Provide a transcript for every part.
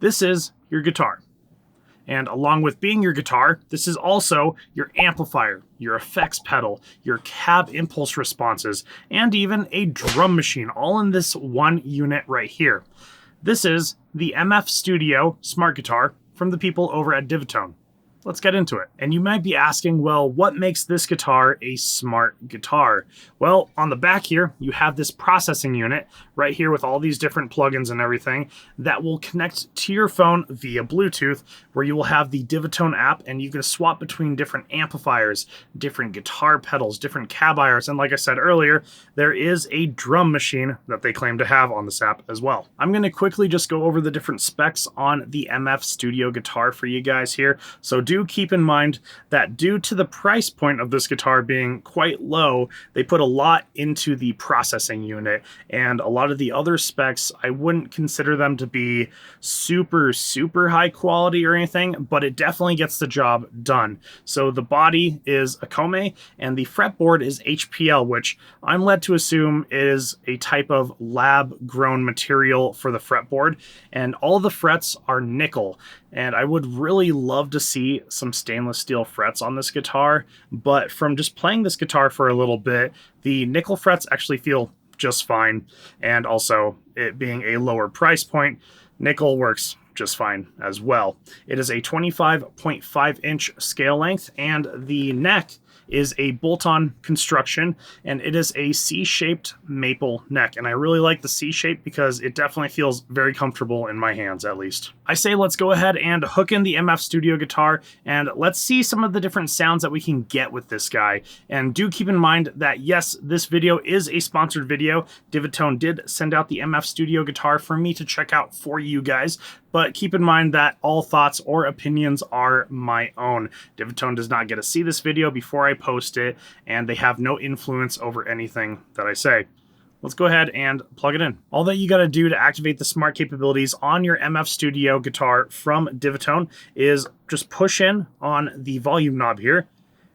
This is your guitar. And along with being your guitar, this is also your amplifier, your effects pedal, your cab impulse responses, and even a drum machine, all in this one unit right here. This is the MF Studio Smart Guitar from the people over at Divitone. Let's get into it. And you might be asking, well, what makes this guitar a smart guitar? Well, on the back here, you have this processing unit right here with all these different plugins and everything that will connect to your phone via Bluetooth, where you will have the Divitone app and you can swap between different amplifiers, different guitar pedals, different cab irons, and like I said earlier, there is a drum machine that they claim to have on this app as well. I'm going to quickly just go over the different specs on the MF Studio guitar for you guys here. So do keep in mind that due to the price point of this guitar being quite low, they put a lot into the processing unit, and a lot of the other specs, I wouldn't consider them to be super high quality or anything, but it definitely gets the job done. So the body is a Kome, and the fretboard is HPL, which I'm led to assume is a type of lab-grown material for the fretboard, and all the frets are nickel. And I would really love to see some stainless steel frets on this guitar, but from just playing this guitar for a little bit, the nickel frets actually feel just fine. And also, it being a lower price point, nickel works just fine as well. It is a 25.5 inch scale length, and the neck is a bolt-on construction, and it is a C-shaped maple neck. And I really like the C shape because it definitely feels very comfortable in my hands, at least. I say let's go ahead and hook in the MF Studio guitar, and let's see some of the different sounds that we can get with this guy. And do keep in mind that yes, this video is a sponsored video. Divitone did send out the MF Studio guitar for me to check out for you guys, but keep in mind that all thoughts or opinions are my own. Divitone does not get to see this video before I post it, and they have no influence over anything that I say. Let's go ahead and plug it in. All that you got to do to activate the smart capabilities on your MF Studio guitar from Divitone is just push in on the volume knob here,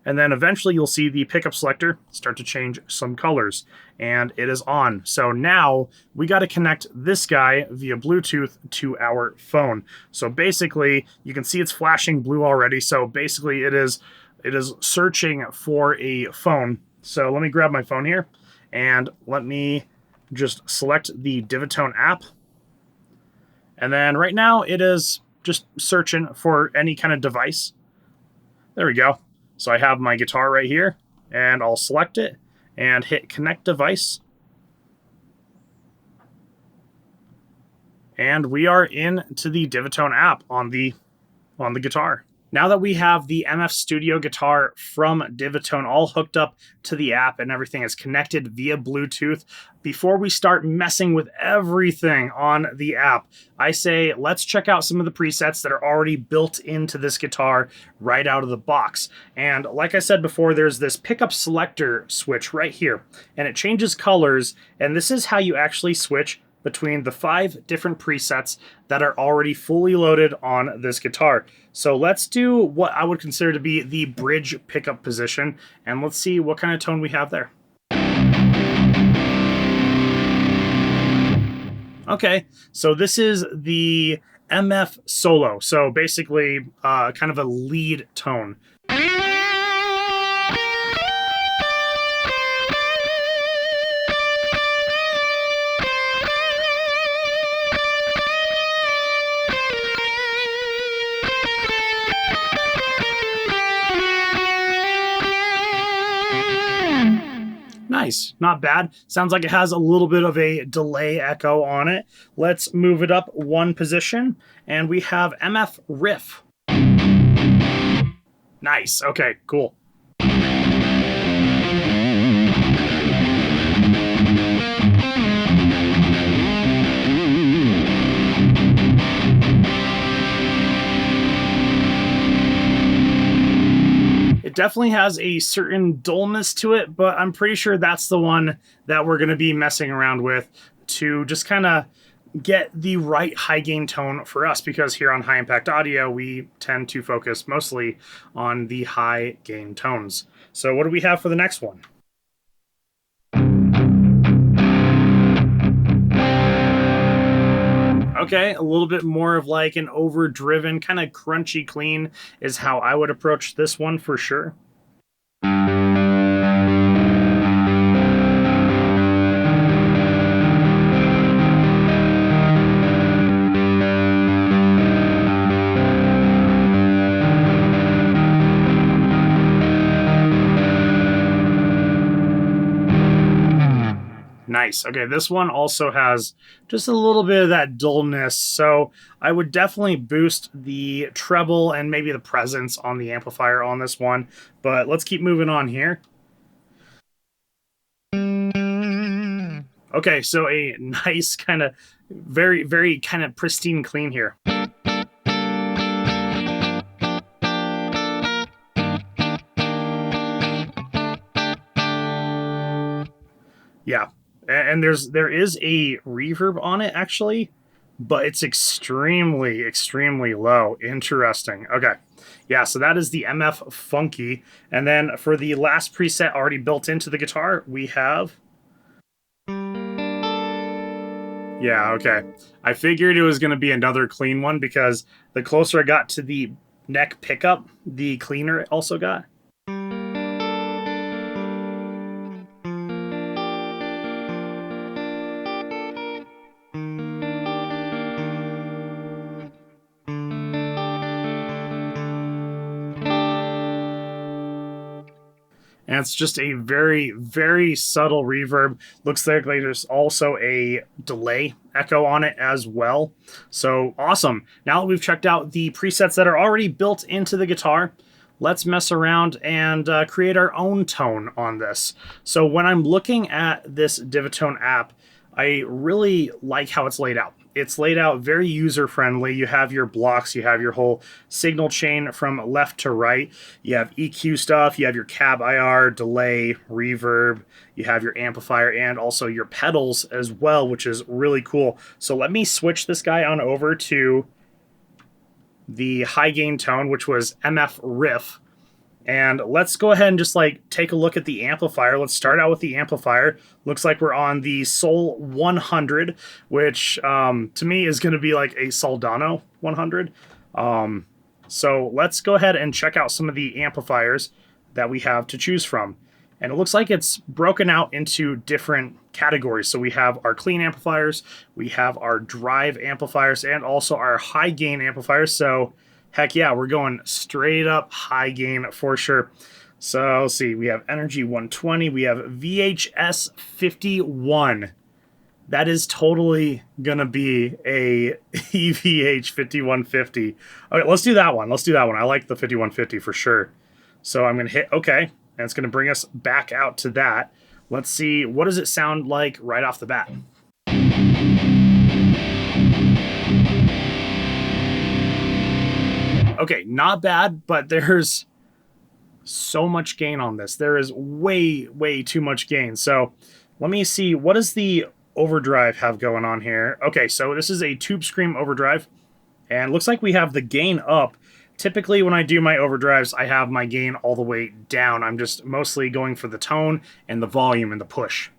and then eventually you'll see the pickup selector start to change some colors, and it is on. So now we got to connect this guy via Bluetooth to our phone. So basically you can see it's flashing blue already. So basically it is searching for a phone. So let me grab my phone here and let me just select the Divitone app. And then right now it is just searching for any kind of device. There we go. So I have my guitar right here, and I'll select it and hit connect device. And we are into the Divitone app on the guitar. Now that we have the MF Studio guitar from Divitone all hooked up to the app and everything is connected via Bluetooth, before we start messing with everything on the app, I say let's check out some of the presets that are already built into this guitar right out of the box. And like I said before, there's this pickup selector switch right here, and it changes colors, and this is how you actually switch between the 5 different presets that are already fully loaded on this guitar. So let's do what I would consider to be the bridge pickup position, and let's see what kind of tone we have there. Okay, so this is the MF Solo. So basically kind of a lead tone. Nice, not bad. Sounds like it has a little bit of a delay echo on it. Let's move it up one position, and we have MF Riff. Nice, okay, cool. Definitely has a certain dullness to it, but I'm pretty sure that's the one that we're going to be messing around with to just kind of get the right high gain tone for us, because here on High Impact Audio, we tend to focus mostly on the high gain tones. So what do we have for the next one? Okay, a little bit more of like an overdriven, kind of crunchy clean is how I would approach this one for sure. Nice. Okay, this one also has just a little bit of that dullness, so I would definitely boost the treble and maybe the presence on the amplifier on this one, but let's keep moving on here. Okay, so a nice kind of very kind of pristine clean here. Yeah, and there is a reverb on it actually, but it's extremely low. Interesting. Okay, yeah, so that is the MF Funky, and then for the last preset already built into the guitar, we have. Yeah, okay. I figured it was going to be another clean one because the closer I got to the neck pickup, the cleaner it also got. And it's just a very subtle reverb. Looks like there's also a delay echo on it as well. So awesome. Now that we've checked out the presets that are already built into the guitar, let's mess around and create our own tone on this. So when I'm looking at this Divitone app, I really like how it's laid out. It's laid out very user-friendly. You have your blocks, you have your whole signal chain from left to right. You have EQ stuff, you have your cab IR, delay, reverb, you have your amplifier, and also your pedals as well, which is really cool. So let me switch this guy on over to the high gain tone, which was MF Riff. And let's go ahead and just like take a look at the amplifier. Let's start out with the amplifier. Looks like we're on the Sol 100, which to me is going to be like a Soldano 100. So let's go ahead and check out some of the amplifiers that we have to choose from. And it looks like it's broken out into different categories. So we have our clean amplifiers, we have our drive amplifiers, and also our high gain amplifiers. So heck yeah, we're going straight up high gain for sure. So let's see, we have Energy 120, we have VHS 51. That is totally gonna be a EVH 5150. Okay, let's do that one. Let's do that one. I like the 5150 for sure. So I'm gonna hit OK, and it's gonna bring us back out to that. Let's see, what does it sound like right off the bat? Okay, not bad, but there's so much gain on this. There is way too much gain. So let me see, what does the overdrive have going on here? Okay, so this is a Tube Scream overdrive, and looks like we have the gain up. Typically when I do my overdrives, I have my gain all the way down. I'm just mostly going for the tone and the volume and the push.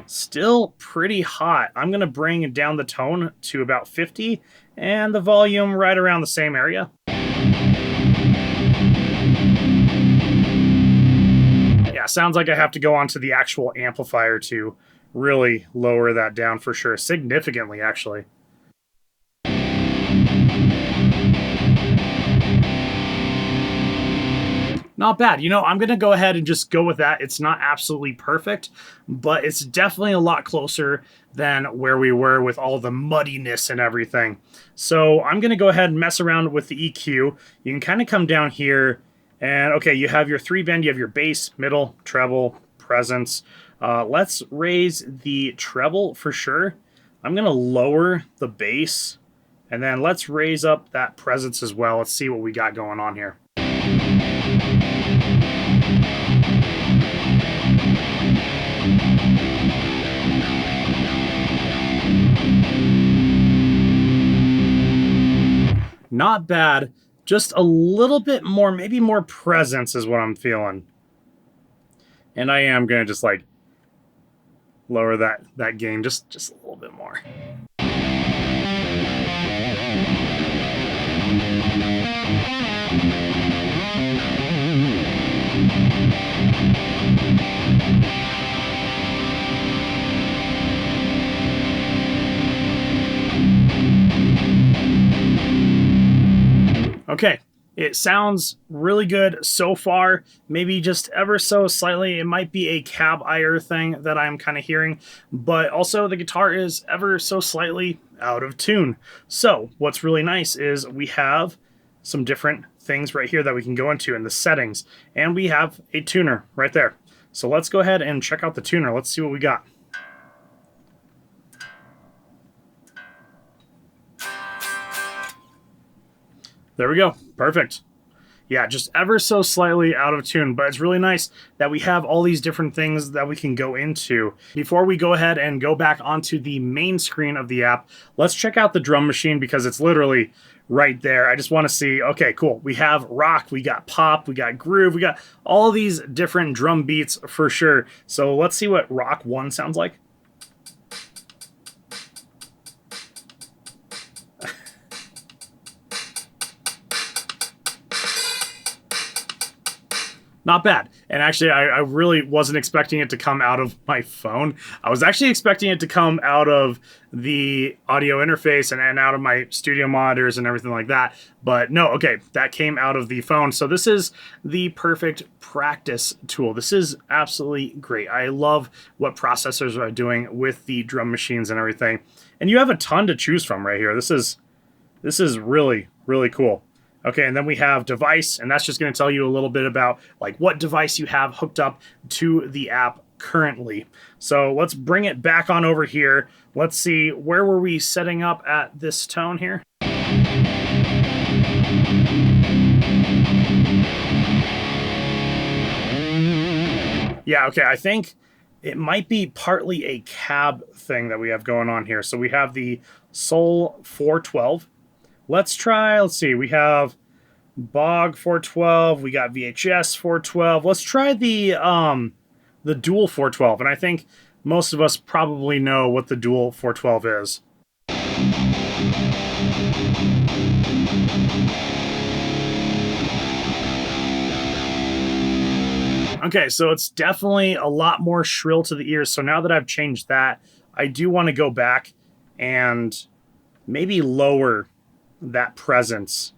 Still pretty hot. I'm going to bring down the tone to about 50 and the volume right around the same area. Yeah, sounds like I have to go onto the actual amplifier to really lower that down for sure. Significantly, actually. Not bad. You know, I'm going to go ahead and just go with that. It's not absolutely perfect, but it's definitely a lot closer than where we were with all the muddiness and everything. So I'm going to go ahead and mess around with the EQ. You can kind of come down here and, okay, you have your 3-band, you have your bass, middle, treble, presence. Let's raise the treble for sure. I'm going to lower the bass, and then let's raise up that presence as well. Let's see what we got going on here. Not bad, just a little bit more, maybe more presence is what I'm feeling. And I am going to just like lower that gain just a little bit more. Okay, it sounds really good so far. Maybe just ever so slightly, it might be a cab IR thing that I'm kind of hearing, but also the guitar is ever so slightly out of tune. So what's really nice is we have some different things right here that we can go into in the settings, and we have a tuner right there. So let's go ahead and check out the tuner. Let's see what we got. There we go. Perfect. Yeah, just ever so slightly out of tune, but it's really nice that we have all these different things that we can go into. Before we go ahead and go back onto the main screen of the app, let's check out the drum machine because it's literally right there. I just want to see, okay, cool. We have rock, we got pop, we got groove, we got all these different drum beats for sure. So let's see what rock 1 sounds like. Not bad. And actually, I really wasn't expecting it to come out of my phone. I was actually expecting it to come out of the audio interface and out of my studio monitors and everything like that. But no, okay, that came out of the phone. So this is the perfect practice tool. This is absolutely great. I love what processors are doing with the drum machines and everything. And you have a ton to choose from right here. This is really, really cool. Okay, and then we have device, and that's just going to tell you a little bit about like what device you have hooked up to the app currently. So let's bring it back on over here. Let's see, where were we setting up at this tone here? Yeah, okay, I think it might be partly a cab thing that we have going on here. So we have the Soul 412. Let's see, we have Bog 412, we got VHS 412. Let's try the dual 412, and I think most of us probably know what the dual 412 is. Okay, so it's definitely a lot more shrill to the ears. So now that I've changed that, I do want to go back and maybe lower that presence.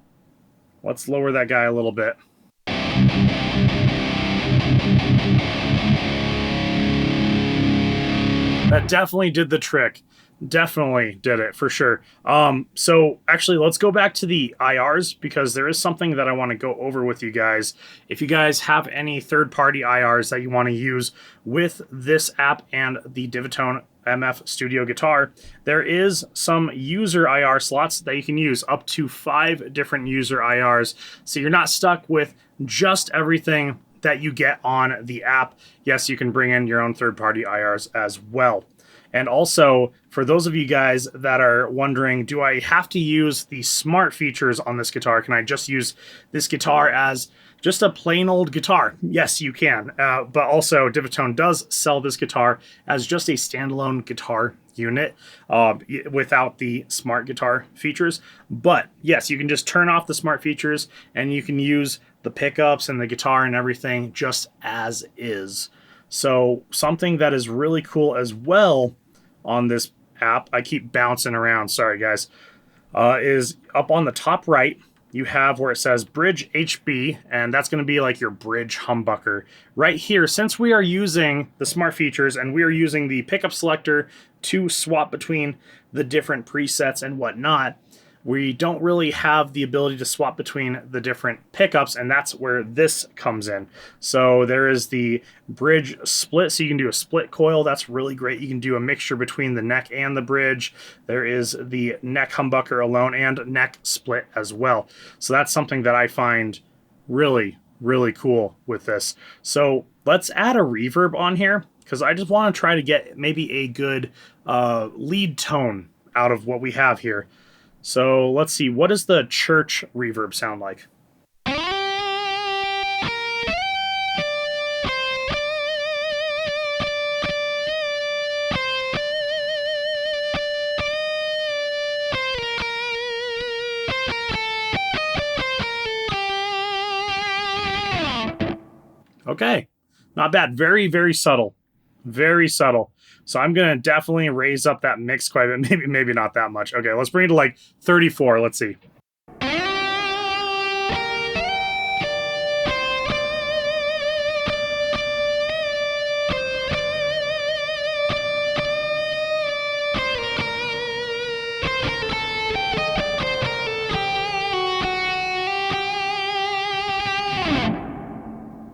Let's lower that guy a little bit. That definitely did the trick. Definitely did it for sure. So actually, let's go back to the IRs because there is something that I want to go over with you guys. If you guys have any third-party IRs that you want to use with this app and the Divitone MF Studio guitar, there is some user IR slots that you can use, up to 5 different user IRs. So you're not stuck with just everything that you get on the app. Yes, you can bring in your own third-party IRs as well. And also, for those of you guys that are wondering, do I have to use the smart features on this guitar? Can I just use this guitar as just a plain old guitar? Yes, you can. But also, Divitone does sell this guitar as just a standalone guitar unit without the smart guitar features. But yes, you can just turn off the smart features and you can use the pickups and the guitar and everything just as is. So something that is really cool as well on this app, I keep bouncing around, sorry guys, is up on the top right, you have where it says Bridge HB, and that's going to be like your bridge humbucker. Right here, since we are using the smart features and we are using the pickup selector to swap between the different presets and whatnot, we don't really have the ability to swap between the different pickups, and that's where this comes in. So there is the bridge split, so you can do a split coil. That's really great. You can do a mixture between the neck and the bridge. There is the neck humbucker alone and neck split as well. So that's something that I find really, really cool with this. So let's add a reverb on here because I just want to try to get maybe a good lead tone out of what we have here. So let's see, what does the church reverb sound like? Okay, not bad. Very, very subtle. Very subtle. So I'm going to definitely raise up that mix quite a bit. Maybe not that much. Okay, let's bring it to like 34. Let's see.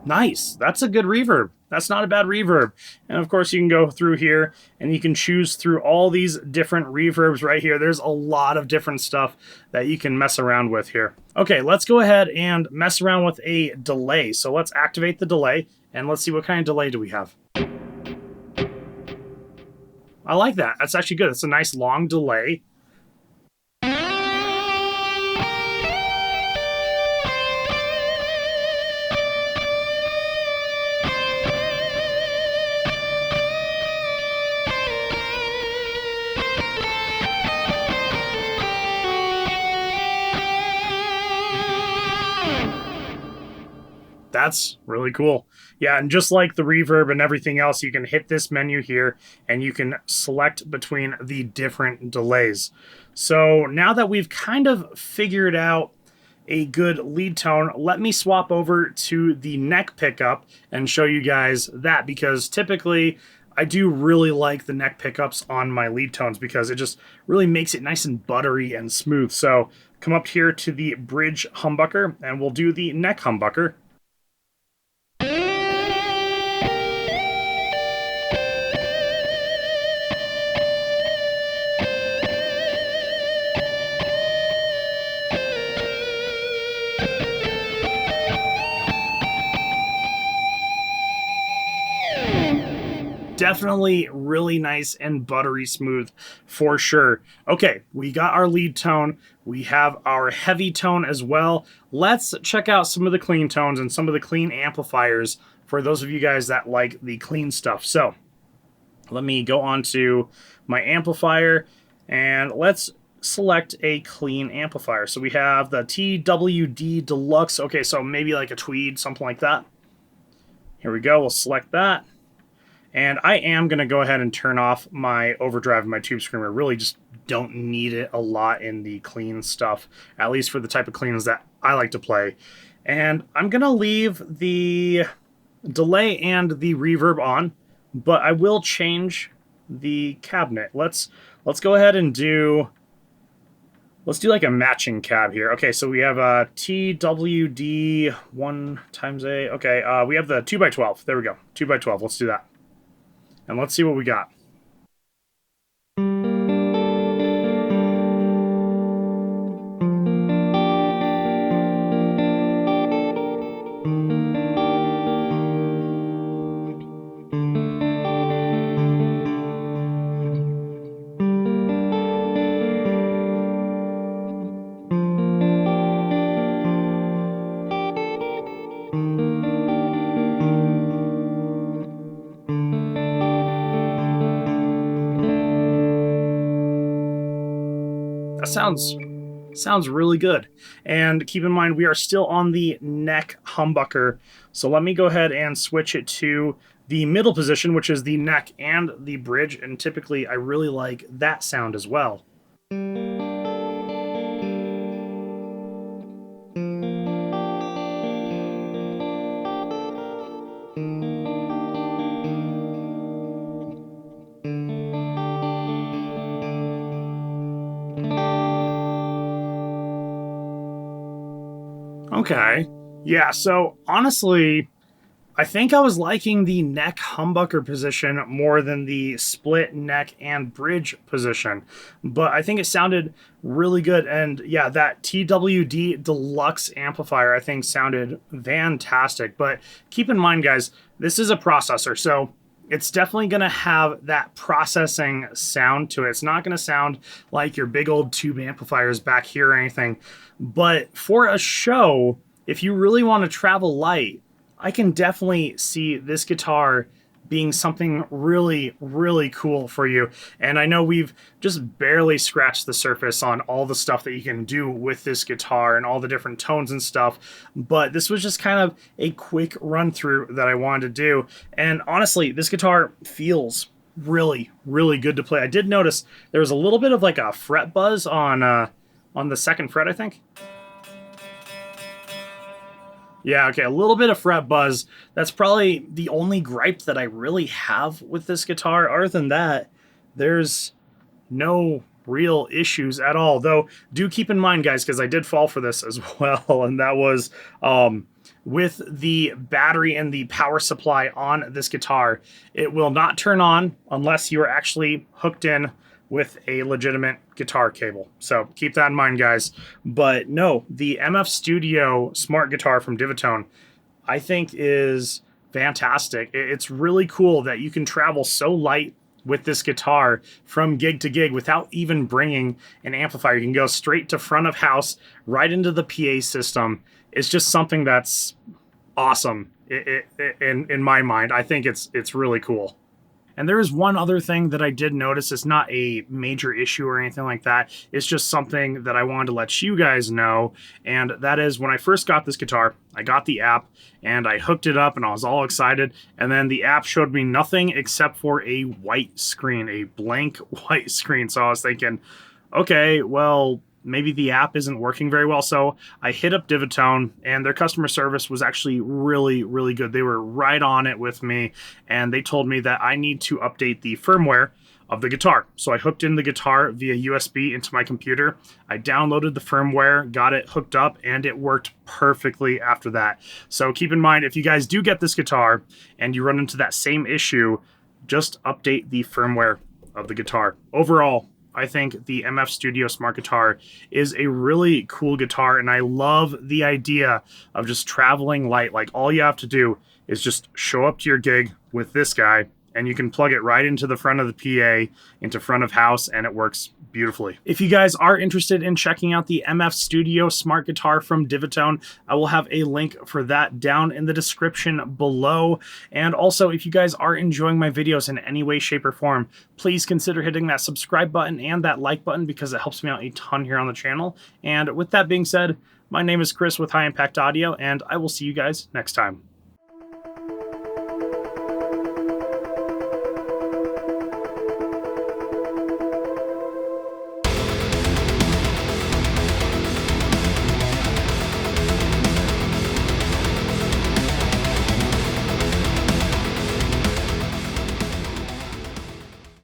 Nice. That's a good reverb. That's not a bad reverb. And of course, you can go through here and you can choose through all these different reverbs right here. There's a lot of different stuff that you can mess around with here. Okay, let's go ahead and mess around with a delay. So let's activate the delay and let's see what kind of delay do we have. I like that. That's actually good. It's a nice long delay. That's really cool. Yeah, and just like the reverb and everything else, you can hit this menu here and you can select between the different delays. So now that we've kind of figured out a good lead tone, let me swap over to the neck pickup and show you guys that, because typically I do really like the neck pickups on my lead tones because it just really makes it nice and buttery and smooth. So come up here to the bridge humbucker and we'll do the neck humbucker. Definitely really nice and buttery smooth for sure. Okay, we got our lead tone. We have our heavy tone as well. Let's check out some of the clean tones and some of the clean amplifiers for those of you guys that like the clean stuff. So let me go on to my amplifier and let's select a clean amplifier. So we have the TWD Deluxe. Okay, so maybe like a tweed, something like that. Here we go. We'll select that. And I am going to go ahead and turn off my overdrive and my tube screamer. Really just don't need it a lot in the clean stuff, at least for the type of cleans that I like to play. And I'm going to leave the delay and the reverb on, but I will change the cabinet. Let's go ahead and let's do like a matching cab here. Okay, so we have a TWD 1 times A. Okay, we have the 2x12. There we go, 2x12. Let's do that. And let's see what we got. Sounds really good. And keep in mind, we are still on the neck humbucker. So let me go ahead and switch it to the middle position, which is the neck and the bridge. And typically, I really like that sound as well. Okay, yeah, so honestly, I think I was liking the neck humbucker position more than the split neck and bridge position, but I think it sounded really good. And yeah, that TWD Deluxe amplifier I think sounded fantastic. But keep in mind, guys, this is a processor, so it's definitely going to have that processing sound to it. It's not going to sound like your big old tube amplifiers back here or anything. But for a show, if you really want to travel light, I can definitely see this guitar being something really, really cool for you. And I know we've just barely scratched the surface on all the stuff that you can do with this guitar and all the different tones and stuff, but this was just kind of a quick run through that I wanted to do. And honestly, this guitar feels really, really good to play. I did notice there was a little bit of like a fret buzz on the second fret, I think. Yeah, okay, a little bit of fret buzz. That's probably the only gripe that I really have with this guitar. Other than that, there's no real issues at all. Though, do keep in mind, guys, because I did fall for this as well, and that was with the battery and the power supply on this guitar, it will not turn on unless you are actually hooked in with a legitimate guitar cable. So keep that in mind, guys. But no, the MF Studio smart guitar from Divitone, I think is fantastic. It's really cool that you can travel so light with this guitar from gig to gig without even bringing an amplifier. You can go straight to front of house, right into the PA system. It's just something that's awesome in my mind. I think it's really cool. And there is one other thing that I did notice. It's not a major issue or anything like that. It's just something that I wanted to let you guys know. And that is, when I first got this guitar, I got the app and I hooked it up and I was all excited. And then the app showed me nothing except for a white screen, a blank white screen. So I was thinking, okay, well, maybe the app isn't working very well. So I hit up Divitone, and their customer service was actually really, really good. They were right on it with me, and they told me that I need to update the firmware of the guitar. So I hooked in the guitar via USB into my computer. I downloaded the firmware, got it hooked up, and it worked perfectly after that. So keep in mind, if you guys do get this guitar and you run into that same issue, just update the firmware of the guitar. Overall, I think the MF Studio Smart Guitar is a really cool guitar, and I love the idea of just traveling light. Like, all you have to do is just show up to your gig with this guy, and you can plug it right into the front of the PA, into front of house, and it works beautifully. If you guys are interested in checking out the MF Studio Smart Guitar from Divitone, I will have a link for that down in the description below. And also, if you guys are enjoying my videos in any way, shape, or form, please consider hitting that subscribe button and that like button, because it helps me out a ton here on the channel. And with that being said, my name is Chris with High Impact Audio, and I will see you guys next time.